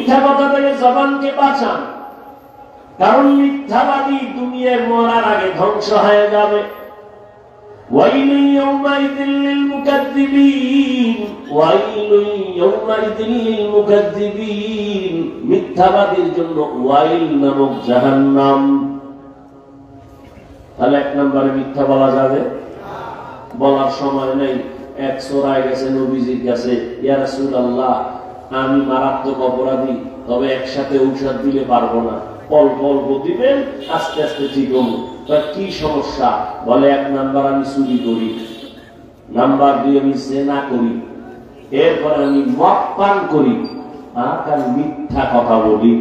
মিথ্যা কথা থেকে জবানকে বাঁচান, কারণ মিথ্যাবাদী দুনিয়ায় মরার আগে ধ্বংস হয়ে যাবে। ওয়াইলুন ইয়াউমাইযিল লিল মুকাদ্দিবিন, ওয়াইলুন ইয়াউমাইযিল লিল মুকাদ্দিবিন, মিথ্যাবাদীর জন্য ওয়াইল নামক জাহান্নাম। তাহলে এক নম্বরে মিথ্যা বলা যাবে, বলার সময় নেই। এক চোরাই গেছে নবীজির কাছে, ইয়া রাসূলুল্লাহ আমি মারাত্মক অপরাধী, তবে একসাথে ঔষধ দিলে পারবো না, অল্প অল্প দিবেন, আস্তে আস্তে ঠিক হবো। কি সমস্যা? বলে এক নাম্বার আমি চুরি করি, নাম্বার 2 আমি জেনা করি, এরপর আমি মদ পান করি, আর মিথ্যা কথা বলি।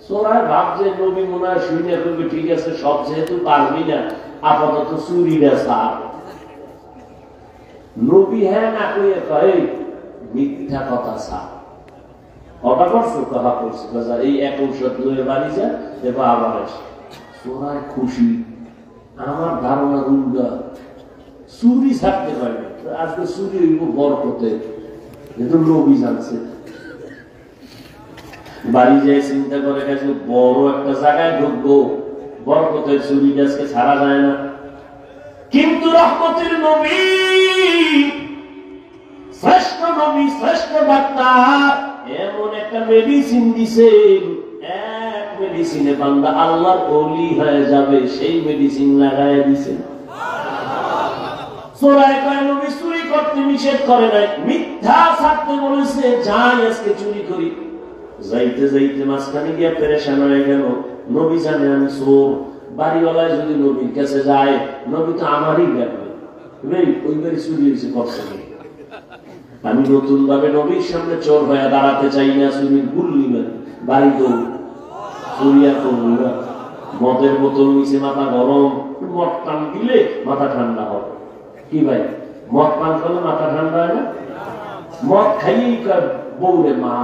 চোরাই ভাবছে নবী মনে হয় শুনে করবে, ঠিক আছে সব যেহেতু পারবি না আপাতত চুরিটা ছাড়। নবী হ্যাঁ না কইয়ে কয় মিথ্যা কথা ছাড়। অটা করছো কথা করছো, এই এক ঔষধ লয়ে বাড়ি যা, এবার আবার আসে। চোরাই খুশি, আমার ধারণা উল্টা, চুরি ছাড়তে পারবে, আজকে চুরি হইব বরকতে, কিন্তু নবী জানছে। বাড়ি যায় চিন্তা করে গেছে বড় একটা জায়গায় ঢুকবো, বরকতের চুরি গাছকে ছাড়া যায় না। কিন্তু রহমতের নবী, শ্রেষ্ঠ নবী, শ্রেষ্ঠ ডাক্তার এমন একটা মেডিসিন দিছেন, এক মেডিসিনে বান্দা আল্লাহর ওলি হয়ে যাবে, সেই মেডিসিন লাগায় দিছেন। চোরাই কয় নবী চুরি করতে নিষেধ করে নাই, মিথ্যা ছাড়তে বলেছে, যাই আজকে চুরি করি। যাইতে যাইতে মাঝখানে গিয়া পেরেশান হয়ে গেল, নবী জানে আমি চোর। বাড়িওয়ালায় যদি নবীর কাছে যায়, নবী তো আমারই ব্যাপার, ওই বাড়ি চুরি হয়েছে করছে। আমি নতুন ভাবে নবীর সামনে চোর হয়ে দাঁড়াতে চাই না, চুরির ভুল নিবেন, বাড়ি তো চুরিয়া করবো না। মদের বোতল নিচে মাথা গরম, মদ টান দিলে মাথা ঠান্ডা হবে। কি ভাই, মদ পান করলে মাথা ঠান্ডা হয় না? মদ খাইয়েই বউরে মা,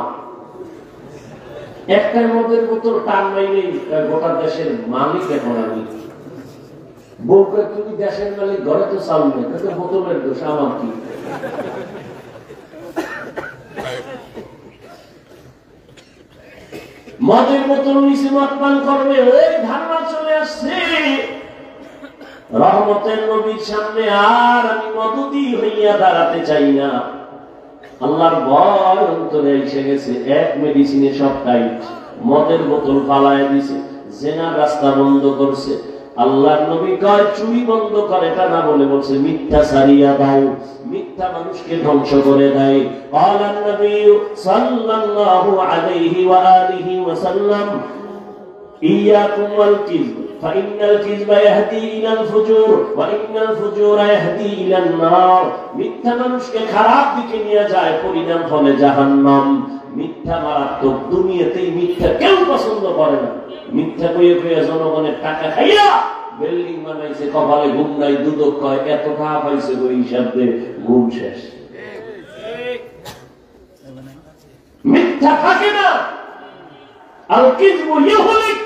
একটা মদের বোতল টান মাইলেই গোটা দেশের মালিক এখন আমি। বউকে তুমি দেশের মালিক, ঘরে তো চাউল নেই, বোতলের দোষ আমার কি? মদের বোতল নিচে মদ পান করবে, ওই ধারণা চলে আসছে। রহমতের নবীর সামনে আর আমি মদুদি হইয়া দাঁড়াতে চাই না। আল্লাহর ভয় অন্তরে এসে গেছে, এক মেডিসিনে সব টাইট। মদের বোতল ফালায় দিছে, জেনার রাস্তা বন্ধ করছে। আল্লাহর নবী কয় চুরি বন্ধ করে, তা না বলে বলছে মিথ্যা ছাড়িয়া দাও, মিথ্যা মানুষকে ধ্বংস করে দেয়। আল্লাহর নবী সাল্লাল্লাহু আলাইহি ওয়া আলিহি ওয়া সাল্লাম ইয়াকুম ওয়াল কিযব ফাইনাল কিযবা ইয়াহদি ইলাল ফুজুর ওয়া ইন্নাল ফুজুরা ইয়াহদি ইলান নার। মিথ্যা মানুষকে খারাপ দিকে নিয়ে যায়, পরিণাম ফলে জাহান্নাম। মিথ্যা মারাত্মক, দুনিয়াতেই মিথ্যা কেউ পছন্দ করে না। মিথ্যা কইয়ে কইয়ে জনগণের টাকা খাইয়া বিল্ডিং বানাইছে, কপালে ঘুম নাই, দুদক কয় এত টাকা পাইছে, ওই হিসাব দিয়ে ঘুম শেষ। মিথ্যা থাকে না, আল কিযবু ইউহলিক,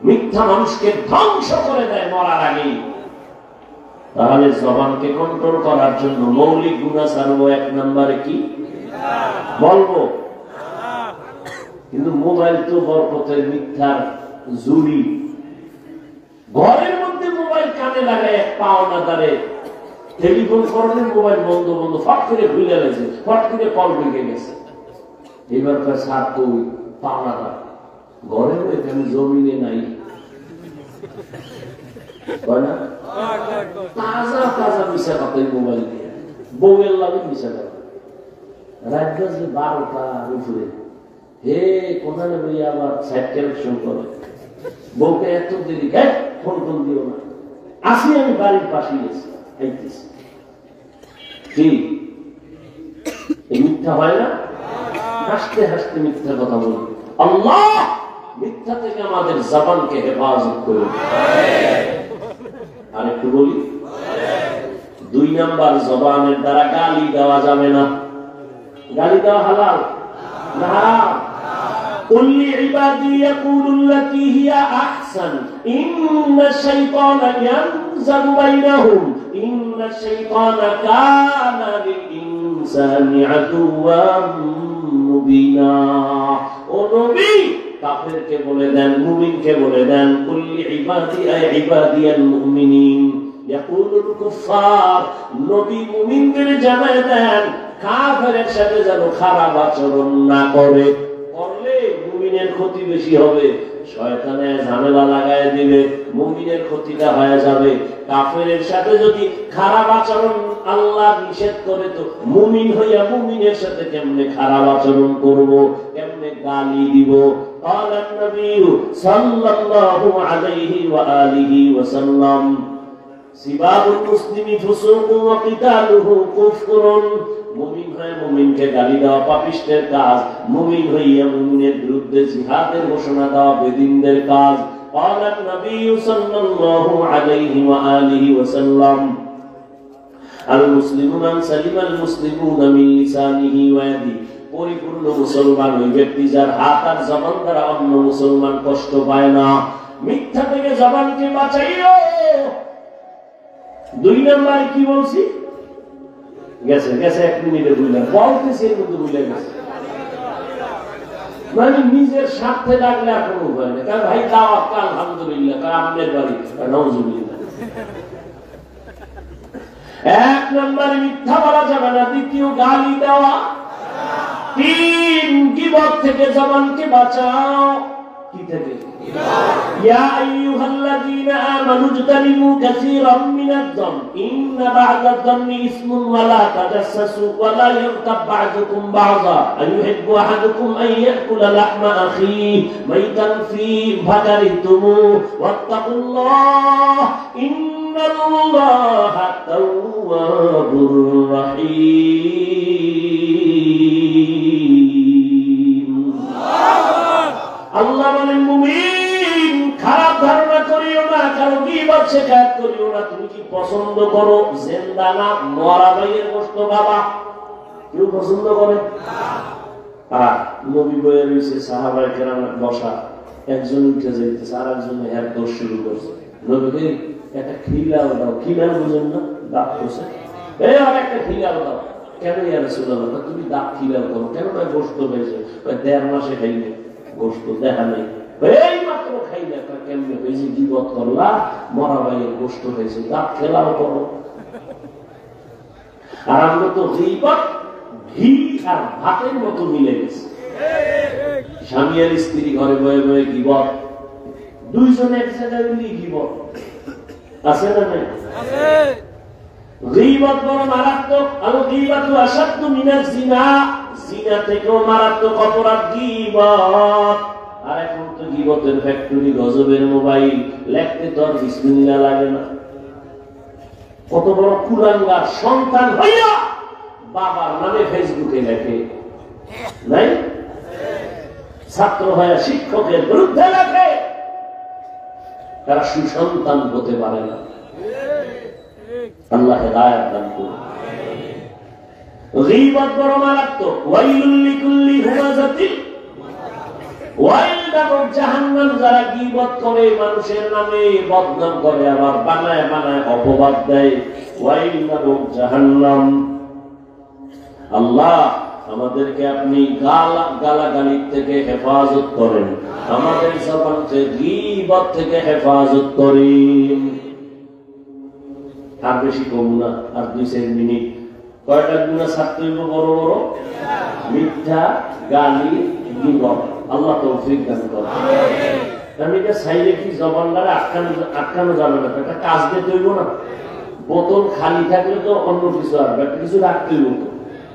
মিথ্যা মানুষকে ধ্বংস করে দেয় মরার আগে। তাহলে জবানকে কন্ট্রোল করার জন্য মৌলিক গুনাহ ছাড়বো, এক নম্বরে কি বলবো? কিন্তু মোবাইল তো বরকতের মিথ্যার জুড়ি। ঘরের মধ্যে মোবাইল কানে লাগায়, এক পাওনা দ্বারে টেলিফোন করলে মোবাইল বন্ধ বন্ধ, ফট করে ভুলে গেছে, ফট করে কল ঢুকে গেছে। এবার সার তো পাওনা দ্বার ঘরের এখানে জমিনে নাই, তাজা তাজা মিশা কথা মোবাইল দিয়ে বউয়ের লাগে মিশা কথা। রাত বাজে 12টার উপরে, হে কোথায় বইয়া আবার সাইড কালেকশন করে, বউকে এত দেরি, ফোন ফোন দিও না, আসি আমি বাড়ির পাশে গেছি, কি মিথ্যা হয় না? হাসতে হাসতে মিথ্যা কথা বলি। আল্লাহ মিথ্যা থেকে আমাদের জবানকে হেফাজত করুন। আর একটু বলি, 2 নাম্বার, জবানের দ্বারা গালি দেওয়া যাবে না। গালি দেওয়া হালাল না হারাম? قل لعبادي يقولوا التي هي أحسن إن الشيطان ينزغ بينهم إن الشيطان كان للإنسان عدوا مبينا। কাফেরকে বলে দেন, মুমিনকে বলে দেন, কুল্লি ইবাদি আই ইবাদিয়াল মুমিনিন ইয়াকুলুল কুফার, নবী মুমিনদের জানায় দেন কাফেরের সাথে যেন খারাপ আচরণ না করে, করলে মুমিনের ক্ষতি বেশি হবে, শয়তানে ঝামেলা লাগায় দিবে, মুমিনের ক্ষতিটা হয়ে যাবে। কাফেরের সাথে যদি খারাপ আচরণ আল্লাহ নিষেধ করে, তো মুমিন হইয়া মুমিনের সাথে কেমনে খারাপ আচরণ করব, কেমনে গালি দিব? قال النبي صلى الله عليه وآله وسلم سباب المسلم فسوق وقتاله كفر, মুমিন হয়ে মুমিনকে গালি দেওয়া পাপিষ্টের কাজ, মুমিন হইয়া মুমিনের বিরুদ্ধে জিহাদের ঘোষণা দেওয়া বেদিনদের কাজ। قال النبي صلى الله عليه وآله وسلم المسلم من سلم المسلمون من لسانه ويده, পরিপূর্ণ মুসলমান ওই ব্যক্তি যার হাত আর জবান দ্বারা অন্য মুসলমান কষ্ট পায় না। মিথ্যা থেকে জবানকে বাঁচাইও। 2 নম্বরে কি বলছি? গেছে 1 মিনিটে বুঝলাম, বলতেছি এর মধ্যে বুঝলে গেছে, মানে নিজের স্বার্থে ডাকলে আর কোনো উপায় নেই। কারণ ভাই দাওয়াত আলহামদুলিল্লাহ, কারণ আমাদের বাড়ি নাউজুবিল্লাহ। 1 নম্বরে মিথ্যা বলা যাবে না, 2 গালি দেওয়া, 3 গীবত থেকে জবানকে বাঁচাও। কি থেকে? ইয়া আইয়ুহাল্লাযীনা আমানু ইজতানিবু কাসীরাম মিনাজ-যন ইন্না বা'দাজ-যন্নি ইসমুন ওয়া লা তাজাসসু ওয়া লা ইয়াগতাব বা'দুকুম বা'যা আইয়ুহিব্বু আহাদুকুম আন ইয়াকুলা লাহমা আখিহি মাইতান ফীহি ফাকারিহতুমু ওয়াত্তাকুল্লাহ ইন্নাল্লাহা তাওয়াবুর রাহীম। আল্লাহ বলেন, মুমিন খারাপ ধারণা করিও না, কারো গীবত শিকায়ত করিও না। তুমি কি পছন্দ করো জিন্দা না মরা ভাইয়ের গোশত খাবা? কেউ পছন্দ করে? আর নবী বইয়ে রয়েছে, সাহাবায়ে কেরাম বসা, একজন উঠে যাইতেছে, আর একজন এর দোষ শুরু করছে। নবীকে একটা খিলাও দাও, খিলাও বুঝেন না, দাঁত করছে, এই আর একটা খিলাও দাও। কেন ইয়া রাসূলুল্লাহ, তুমি দাঁত খিলাও করো কেন? গোশত হয়েছে 1.5 মাসে খাইনি, গোশত দেখা নেই, এই মাত্র খাই না। কেমনে হয়েছে? গীবত করলা, মরা ভাইয়ের গোশত হয়েছে, দাঁত খেলাও করো। আর আমরা তো গীবত ঘি আর ভাতের মতো মিলে গেছে। স্বামী আর স্ত্রী ঘরে বয়ে বয়ে গীবত, 2 জনে এক জায়গায় মিলিয়ে গীবত, আছে না নাই? গীবত বড় মারাত্মক। আল গীবাতু আশাদ্দু মিনাজ জিনা, জিনা থেকেও মারাত্মক অপরাধ গীবত। আর এখন তো গীবতের ফ্যাক্টরি, গজবের মোবাইল, লেখতে তো আর বিসমিল্লাহ লাগে না। কত বড় কুলাঙ্গার সন্তান হইয়া বাবার নামে ফেসবুকে লেখে, নাই? ছাত্র হয়ে শিক্ষকের বিরুদ্ধে লেখে, তারা সুসন্তান হতে পারে না। আল্লাহ হেদায়েত দান করুন। গীবত বড় মারাত্মক। ওয়াইলুল লিকুল্লি হুমাযাতিন, ওয়াইল নামক জাহান্নাম। যারা গীবত করে, মানুষের নামে বদনাম করে, আবার বানায় বানায় অপবাদ দেয়, ওয়াইল নামক জাহান্নাম। আল্লাহ আমাদেরকে আপনি গালাগালির থেকে হেফাজত করেন, আমাদের জবানকে গীবত থেকে হেফাজত করেন। আর বেশি কম না, আর 2-4 মিনিট। কয়টা গুনাহ ছাড়তে হইব? বড় বড় মিথ্যা, গালি, গীবত। আল্লাহ তৌফিক দান করেন। আমি এটা চাইলে কি জবানটারে আটকানো যাবে না, একটা কাজ দিতে হইব না। বোতল খালি থাকলে তো অন্য কিছু আসবে, একটা কিছু রাখতে হইব।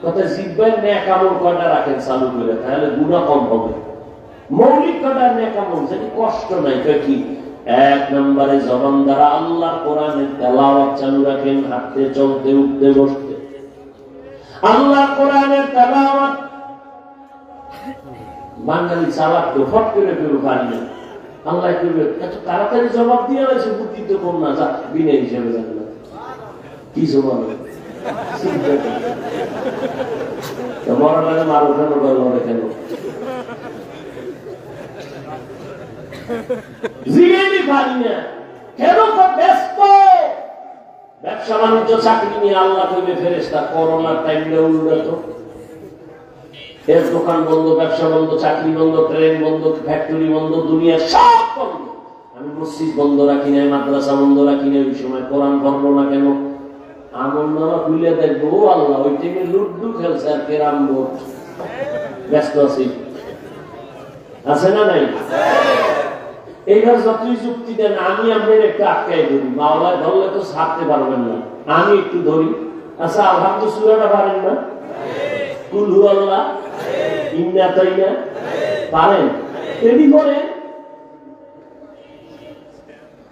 কথা জিহ্বার নেক আমল কয়টা রাখেন চালু করে, তাহলে গুনাহ কম হবে। মৌলিক কয়টা নেক আমল, যেটি কষ্ট নাই। কি? 1 নম্বরে জবান দ্বারা আল্লাহর কোরআনের তেলাওয়াত চালু রাখেন, হাঁটতে চলতে উঠতে বসতে আল্লাহর কোরআনের তেলাওয়াত। বাঙালি চালাক তো ফট করে কেউ পারি না। আল্লাহ করবে এত তাড়াতাড়ি জবাব দিয়ে রয়েছে, বুদ্ধি তো কম না, যা বিনা হিসেবে জানে না কি জবাব। মরা লাগে মার ওঠানো গেল কেন? জিজ্ঞেসই পারি না কেন? ব্যস্ত ব্যবসা বাণিজ্য চাকরি নিয়ে। আল্লাহ কইবে ফেরেশতা, করোনার টাইমে উল্টো এর দোকান বন্ধ, ব্যবসা বন্ধ, চাকরি বন্ধ, ট্রেন বন্ধ, ফ্যাক্টরি বন্ধ, দুনিয়া সব বন্ধ। আমি মসজিদ বন্ধ রাখি নাই, মাদ্রাসা বন্ধ রাখি নাই, ওই সময় কোরআন পড়বো না কেন? আমল নামা খুলে দেখবো, ও আল্লাহ, ওই টাইমে লুড্ডু খেলছে আর কেরাম বোর্ড, ব্যস্ত আছি। আছে না নাই? এইবার যতই যুক্তি দেন, আমি আপনার একটু আটকাই ধরি, মাওলায় ধরলে তো ছাড়তে পারবেন না, আমি একটু ধরি। আচ্ছা, আলহামদুলিল্লাহ সূরাটা পারেন না? কুল হু আল্লাহ, ইন্না তাইনা পারেন? এটি করে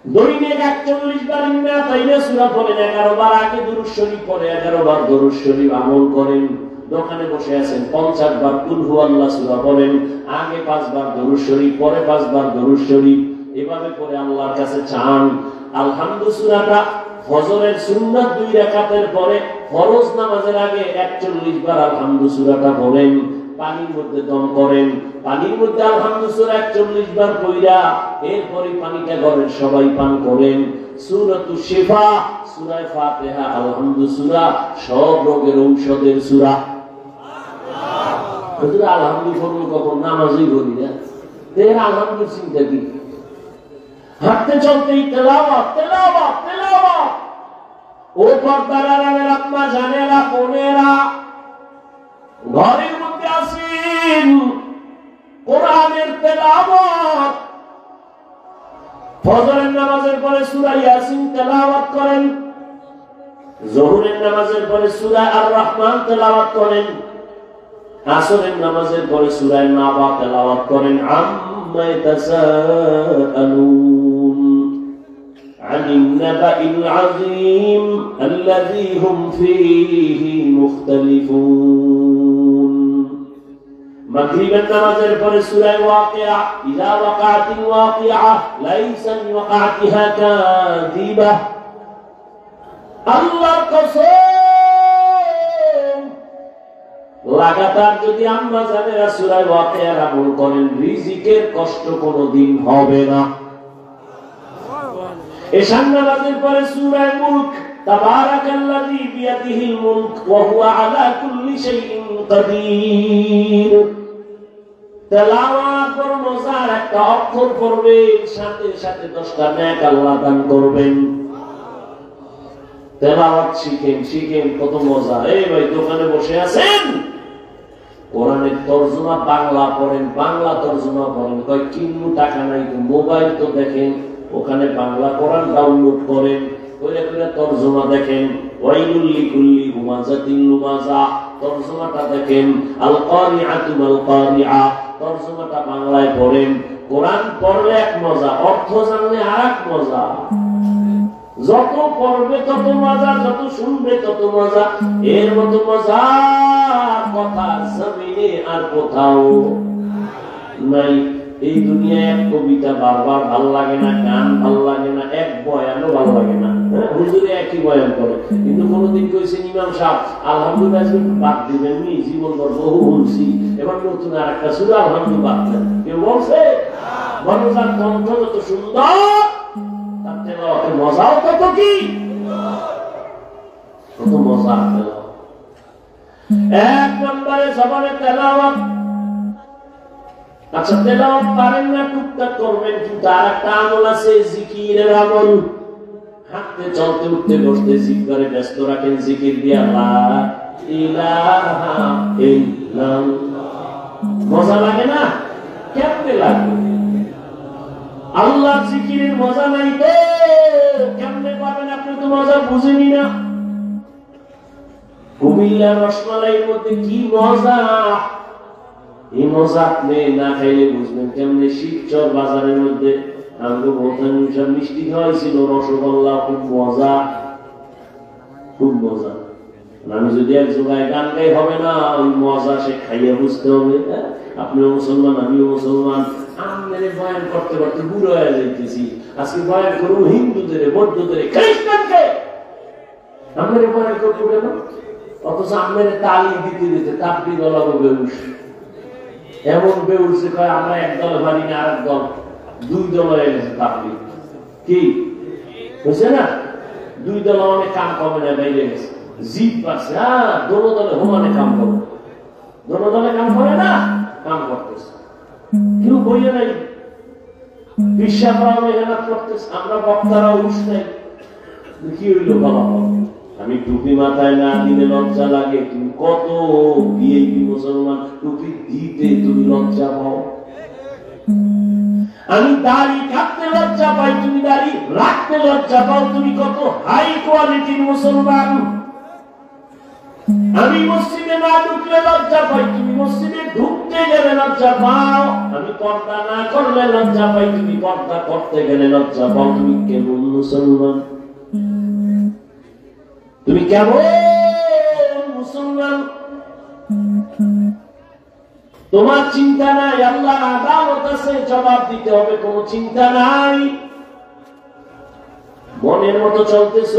দৈনিক 41 বার ইন্না তাইনা সূরা পড়েন, 11 বার আগে দুরূদ শরীফ পড়ে, 11 বার দুরূদ শরীফ আমল করেন। দোকানে বসে আছেন, 50 বার কুল হু আল্লাহ সূরা পড়েন, আগে 5 বার দুরূদ শরীফ, পরে 5 বার দুরূদ শরীফ, এভাবে করে আল্লাহর কাছে চান। আলহামদুলিল্লাহ সূরাটা ফজরের সুন্নাত 2 রাকাতের পরে, ফরজ নামাজের আগে 41 বার আলহামদুলিল্লাহ সূরাটা পড়েন। পানির মধ্যে দম করেন, পানির মধ্যে আলহামদুলিল্লাহ সূরা 41 বার পড়া, এরপরে পানিটা ঘরের সবাই পান করেন। সূরাতুশ শিফা, সূরা ফাতিহা আলহামদুলিল্লাহ সূরা, সব রোগের ঔষধের সূরা। হুজুর আলহামদুলিল্লাহ কখন নামাজই করি না, এর আলহামদুলিল্লাহ চিন্তা কি? হাঁটতে চলতেই তেলাওয়াত তেলাওয়াত তেলাওয়াত। ও পর্দার আড়ালের আম্মা জানেরা, বোনেরা, ঘরের মধ্যে আসেন, কোরআনের তেলাওয়াত। ফজরের নামাজের পরে সূরা ইয়াসিন তেলাওয়াত করেন, যোহরের নামাজের পরে সূরা আর রহমান তেলাওয়াত করেন, আসরের নামাজের পরে সূরা নাবা তেলাওয়াত করেন। আম্মা ইয়াতাসাআলুন আনিন নাবাইল আযীম আল্লাযী হুম ফীহি মুখতালিফুন। মাগরিবের নামাজের পরে সূরা ওয়াকিয়া, ইযা ওয়াকাতিল ওয়াকিয়া লাইসা লিওয়াকাতিহা কাযিবা। আল্লাহর কসম, লাগাতার যদি আম্মা জানেরা সূরা ওয়াকিয়ার আমল করেন, রিজিকের কষ্ট কোনোদিন হবে না। এশার নামাজের পরে সূরা মুলক, তাবারাকাল্লাযী বিয়াদিহিল মুলক ওয়া হুয়া আলা কুল্লি শাইইন কাদির। তেলাওয়াত বড় মজার, একটা অক্ষর পড়বেন, সাথে সাথে 10টা নেক আল্লাহ দান করবেন। তেলাওয়াত শিখেন, শিখেন, কত মজা। এই ভাই দোকানে বসে আছেন, কোরআনের তরজমা বাংলা পড়েন, বাংলা তরজমা পড়েন, কয় কিন্নু টাকা নাই, মোবাইল তো দেখেন, ওখানে বাংলা কোরআন ডাউনলোড করেন, কইরা কইরা তরজমা দেখেন। ওয়াইলুল লিকুল্লি হুমাযাতিন লুমাযা, তরজমাটা দেখেন। আল কারিআতু মাল কারিআ, তরজমাটা বাংলায় পড়েন। কোরআন পড়লে এক মজা, অর্থ জানলে আরেক মজা। যত পড়বে তত মজা, যত শুনবে তত মজা। এর মতো মজার কথা জমিনে আর কোথাও নাই। এই দুনিয়ায় এক কবিতা বারবার ভাল লাগে না, গান ভাল লাগে না, এক বয়ানও ভাল লাগে না। হুজুরে একই বয়ান করে, কিন্তু কোনদিন কইছেন ইমাম সাহেব আলহামদুলিল্লাহ বাদ দিবেন নি? জীবনভর বহু বলছি, এবার নতুন আর একটা সূরা আলহামদুলিল্লাহ বাদ দেন। কেউ বলছে? মানুষের কণ্ঠ যত সুন্দর, তার তেলাওয়াতে মজাও কত কি, কত মজা। এক নম্বরে জবানে তেলাওয়াত। আচ্ছা, তেলাওয়াত পারেন না, টুকটাক করবেন, কিন্তু আর একটা আমল আছে, জিকিরের আমল। হাঁটতে চলতে উঠতে বসতে জিকিরে ব্যস্ত রাখেন, জিকির দিয়া লা ইলাহা ইল্লাল্লাহ। মজা লাগে না? কেমনে লাগে? আল্লাহর জিকিরের মজা নাই তো কেমনে পাবেন? আপনি তো মজা বুঝেনি না। কুমিল্লার রসমালাইয়ের মধ্যে কি মজা, এই মজা আপনি না খাইলে বুঝবেন কেমনে। শিবচর বাজারের মধ্যে আমাকে বলতেন মিষ্টি খাওয়াইছিল, রসগোল্লা, খুব মজা, খুব মজা। আমি যদি এক জোগায় গান গাই হবে না, ওই মজা সে খাইয়া বুঝতে হবে। আপনিও মুসলমান, আমিও মুসলমান। আমি বয়ান করতে করতে বুড়ো হয়ে যাইতেছি। আজকে বয়ান করবো হিন্দুদের, বৌদ্ধদের, খ্রিস্টানকে। আমাদের বয়ান করবো কেন? অথচ আমাদের তালি দিতে দিতে তাপড়ি গলাবো বেউস। এমন বেউসে কয় আমরা এক দল মানি না, আরেক দল, 2 দল হয়ে গেছে তাপড়ি। কি বুঝছে না? 2 দল অনেক কাম কমে না, বাইরে গেছে, জিপ পাচ্ছে। দোনো দলে হোমানে কাম করবে। দোনো দলে কাম করে না, কাম করতেছে, কেউ বইয়ে নাই, বিশ্বাসরাও মেহনত করতেছে, আমরা বক্তারা উঠ নাই। কি হইল বাবা? আমি টুপি মাথায় না দিলে লজ্জা লাগে, তুমি কত ভিআইপি মুসলমান টুপি দিতে তুমি লজ্জা পাও। আমি দাড়ি কাটতে লজ্জা পাই, তুমি দাড়ি রাখতে লজ্জা পাও, তুমি কত হাই কোয়ালিটির মুসলমান। আমি মসজিদে না ঢুকলে লজ্জা পাই, তুমি মসজিদে ঢুকতে গেলে লজ্জা পাও। আমি পর্দা না করলে লজ্জা পাই, তুমি পর্দা করতে গেলে লজ্জা পাও। তুমি কেমন মুসলমান? তুমি কেমন মুসলমান? তোমার চিন্তা নাই, আল্লাহ আদালত আছে, জবাব দিতে হবে, কোন চিন্তা নাই। মনের মতো চলতেছ,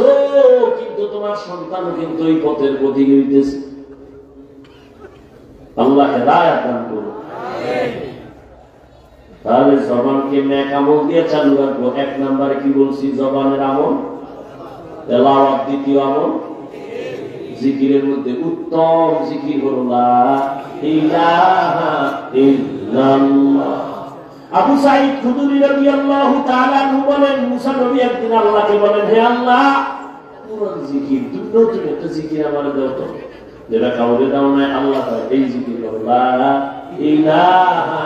কিন্তু তোমার সন্তান কিন্তু এই পথের পথিক হইতেছে। আল্লাহ হেদায়েত দান করুন। তাহলে জবানকে নেক আমল দিয়ে চালু রাখবো। এক নম্বরে কি বলছি? জবানের আমল, তেলাওয়াত। দ্বিতীয় আমল জিকিরের মধ্যে উত্তম জিকির হলো লা ইলাহা ইল্লাল্লাহ। আবু সাঈদ খুদরি রাদিয়াল্লাহু তাআলা আনহু বলেন, মুসা নবী একদিন আল্লাহকে বলেন, হে আল্লাহ, পুরান জিকির, নতুন একটা জিকির আমার দাও তো, যেটা কাউকে দাও নাই। আল্লাহ কয় এই জিকির করো, লা ইলাহা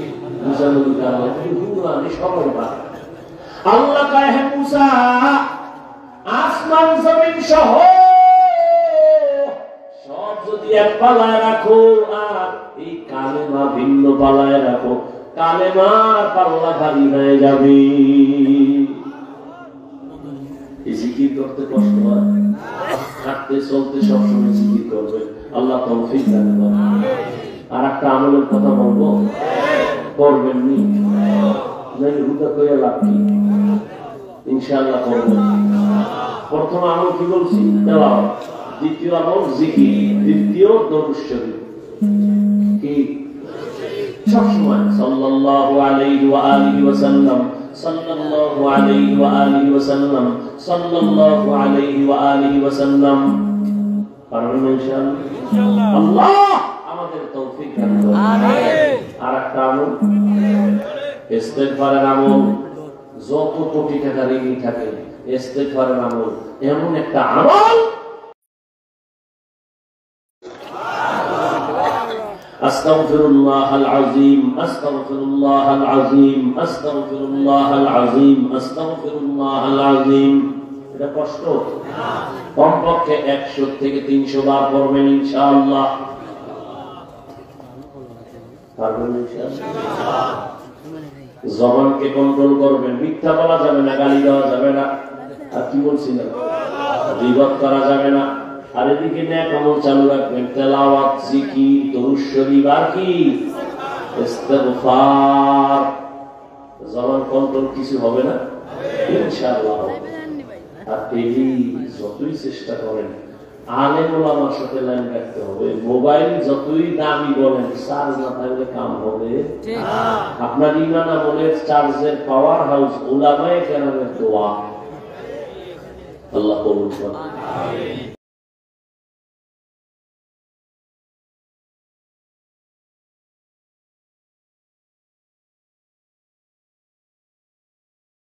ইল্লাল্লাহ। মুসা নবী আল্লাহ পুরান সবাই পারে। আল্লাহ কয়, হে মুসা, আসমান জমিন সহ সব যদি এক পালায় রাখো, আর এই কালেমা ভিন্ন পালায় রাখো, কালেমার পাল্লা ভারী হয়ে যাবে। এই জিকির করতে কষ্ট হয়, হাঁটতে চলতে সবসময় জিকির করবে। আল্লাহ তৌফিক দান করুন। আর একটা আমলের কথা বলবো, করবেন নি নাই হুদা কইয়া লাভ কি? ইনশাআল্লাহ করবেন। প্রথম আমল কি বলছি? তেলাওয়াত। দ্বিতীয় আমল জিকির। তৃতীয় দরুদ শরীফ। কি সবসময় সাল্লাল্লাহু আলাইহি ওয়া আলিহি ওয়া সাল্লাম, সাল্লাল্লাহু আলাইহি ওয়া আলিহি ওয়া সাল্লাম, সাল্লাল্লাহু আলাইহি ওয়া আলিহি ওয়া সাল্লাম। পারবেন ইনশাআল্লাহ? আল্লাহ আমাদের তৌফিক দান করুন। আমিন। আরেকটা আমল ইস্তিগফারের আমল। যত কোটি টাকা ঋণী থাকে, ইস্তিগফারের আমল এমন একটা আমল, আস্তাগফিরুল্লাহাল আযীম, আস্তাগফিরুল্লাহাল আযীম, আস্তাগফিরুল্লাহাল আযীম, আস্তাগফিরুল্লাহাল আযীম। এটা কষ্ট না, কমপক্ষে 100 থেকে 300 বার পড়বেন ইনশাআল্লাহ। পারবেন ইনশাআল্লাহ? জবানকে কন্ট্রোল করবেন, মিথ্যা বলা যাবে না, গালি দেওয়া যাবে না, আর কি বলছিলাম, গীবত করা যাবে না। আর এদিকে নেক আমল চালু রাখবেন, তেলাওয়াত, জিকির, দরুদ শরীফ, আর কি ইস্তিগফার। জবান কন্ট্রোল কিছু হবে না ইনশাআল্লাহ। আর এই যতই চেষ্টা করেন আলেম ওলামার সাথে লাইন রাখতে হবে। মোবাইল যতই দামি বলেন, চার্জ না থাকলে কাম হবে। আপনার ইমান আমলের চার্জের পাওয়ার হাউস উলামায়ে কেরামের দোয়া। আল্লাহ কবুল করুন।